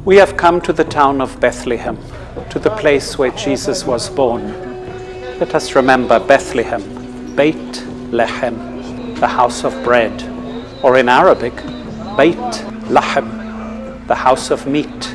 We have come to the town of Bethlehem, to the place where Jesus was born. Let us remember Bethlehem, beit, lehem, the house of bread, or in Arabic, beit, lehem, the house of meat.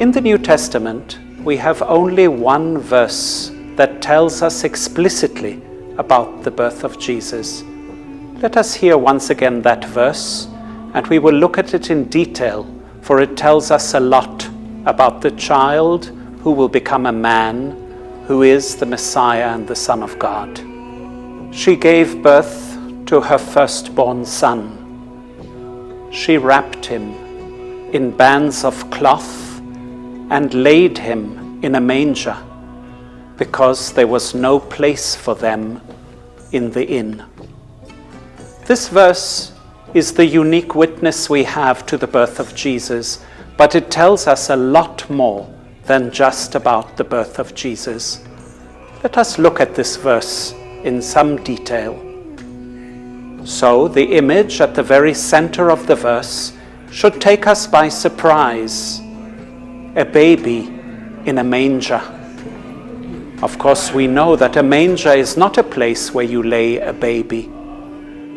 In the New Testament, we have only one verse that tells us explicitly about the birth of Jesus. Let us hear once again that verse, and we will look at it in detail, for it tells us a lot about the child who will become a man, who is the Messiah and the Son of God. She gave birth to her firstborn son. She wrapped him in bands of cloth and laid him in a manger, because there was no place for them in the inn. This verse is the unique witness we have to the birth of Jesus, but it tells us a lot more than just about the birth of Jesus. Let us look at this verse in some detail. So, the image at the very center of the verse should take us by surprise. A baby in a manger. Of course, we know that a manger is not a place where you lay a baby.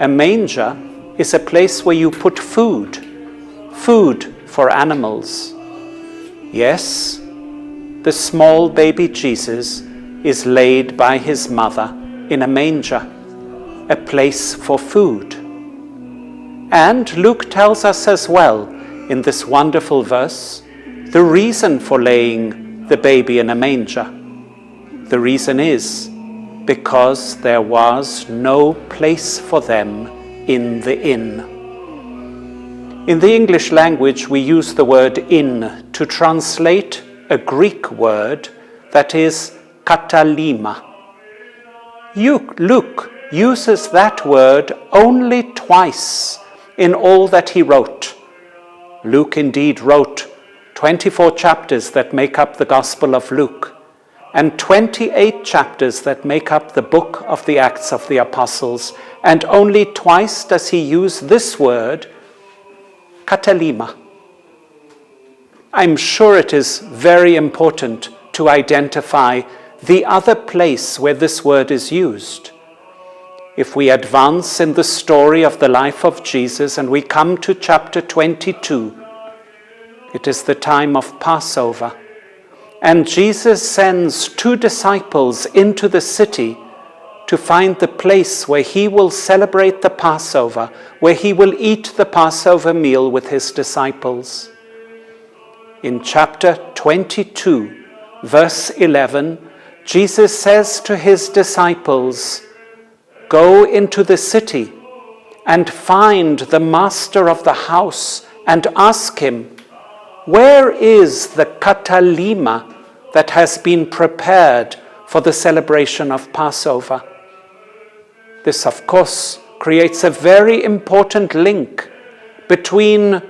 A manger is a place where you put food for animals. Yes, the small baby Jesus is laid by his mother in a manger, a place for food. And Luke tells us as well in this wonderful verse the reason for laying the baby in a manger. The reason is because there was no place for them in the inn. In the English language, we use the word inn to translate a Greek word that is katalima. Luke uses that word only twice in all that he wrote. Luke indeed wrote 24 chapters that make up the Gospel of Luke, and 28 chapters that make up the book of the Acts of the Apostles, and only twice does he use this word, katalima. I'm sure it is very important to identify the other place where this word is used. If we advance in the story of the life of Jesus and we come to chapter 22, it is the time of Passover, and Jesus sends 2 disciples into the city to find the place where he will celebrate the Passover, where he will eat the Passover meal with his disciples. In chapter 22, verse 11, Jesus says to his disciples, "Go into the city and find the master of the house and ask him, where is the katalima that has been prepared for the celebration of Passover?" This, of course, creates a very important link between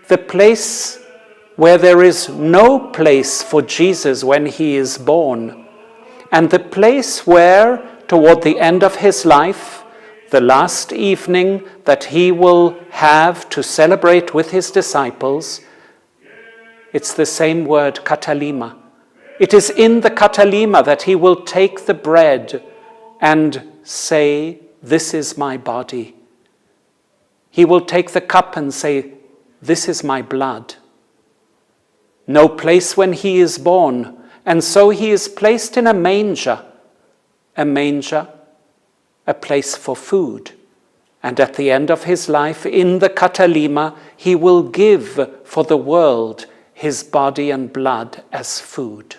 the place where there is no place for Jesus when he is born, and the place where, toward the end of his life, the last evening that he will have to celebrate with his disciples, it's the same word, katalima. It is in the katalima that he will take the bread and say, "This is my body." He will take the cup and say, "This is my blood." No place when he is born, and so he is placed in a manger, a place for food. And at the end of his life, in the katalima, he will give for the world his body and blood as food.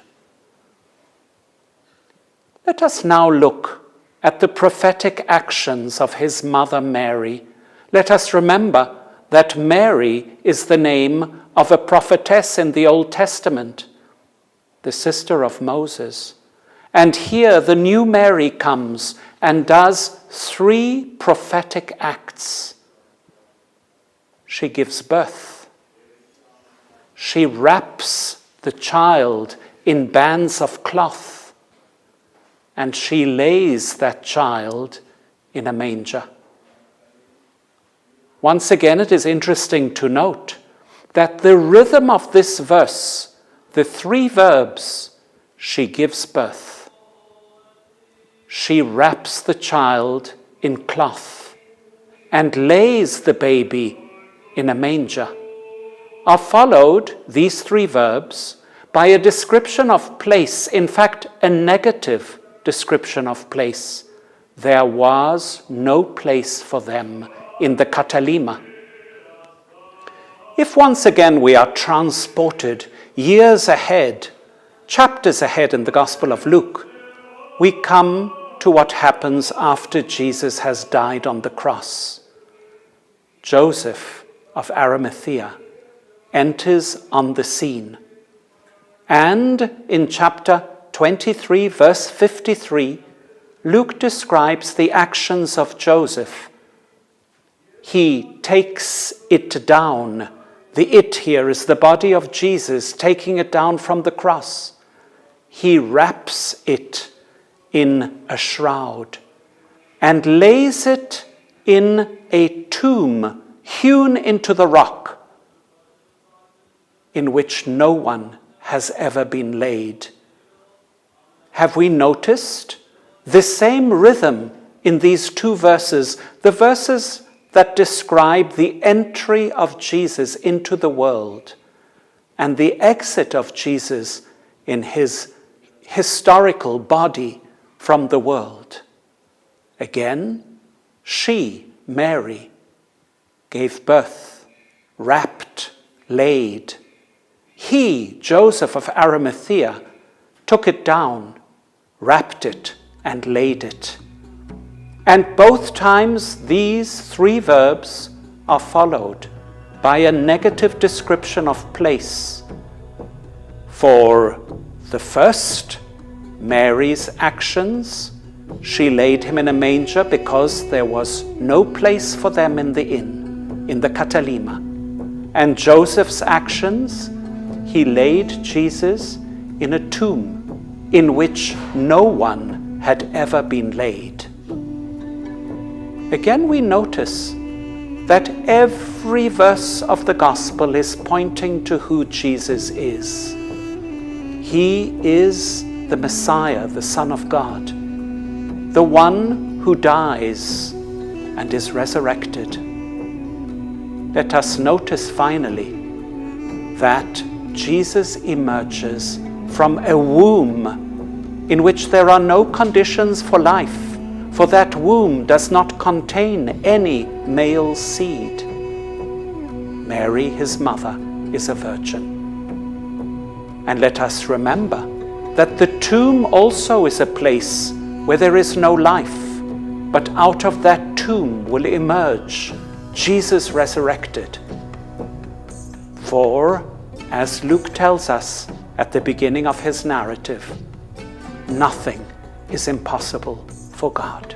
Let us now look at the prophetic actions of his mother Mary. Let us remember that Mary is the name of a prophetess in the Old Testament, the sister of Moses. And here the new Mary comes and does 3 prophetic acts. she gives birth. She wraps the child in bands of cloth, and she lays that child in a manger. Once again, it is interesting to note that the rhythm of this verse, the three verbs, she gives birth, she wraps the child in cloth, and lays the baby in a manger, are followed, these three verbs, by a description of place, in fact, a negative description of place. There was no place for them in the katalima. If once again we are transported years ahead, chapters ahead in the Gospel of Luke, we come to what happens after Jesus has died on the cross. Joseph of Arimathea enters on the scene. And in chapter 23, verse 53, Luke describes the actions of Joseph. He takes it down. The it here is the body of Jesus, taking it down from the cross. He wraps it in a shroud and lays it in a tomb hewn into the rock, in which no one has ever been laid. Have we noticed the same rhythm in these two verses, the verses that describe the entry of Jesus into the world and the exit of Jesus in his historical body from the world? Again, she, Mary, gave birth, wrapped, laid. He, Joseph of Arimathea, took it down, wrapped it, and laid it. And both times these three verbs are followed by a negative description of place. For the first, Mary's actions, she laid him in a manger because there was no place for them in the inn, in the katalima. And Joseph's actions, he laid Jesus in a tomb in which no one had ever been laid. Again, we notice that every verse of the gospel is pointing to who Jesus is. He is the Messiah, the Son of God, the one who dies and is resurrected. Let us notice finally that Jesus emerges from a womb in which there are no conditions for life, for that womb does not contain any male seed. Mary, his mother, is a virgin. And let us remember that the tomb also is a place where there is no life, but out of that tomb will emerge Jesus resurrected. For, as Luke tells us at the beginning of his narrative, nothing is impossible for God.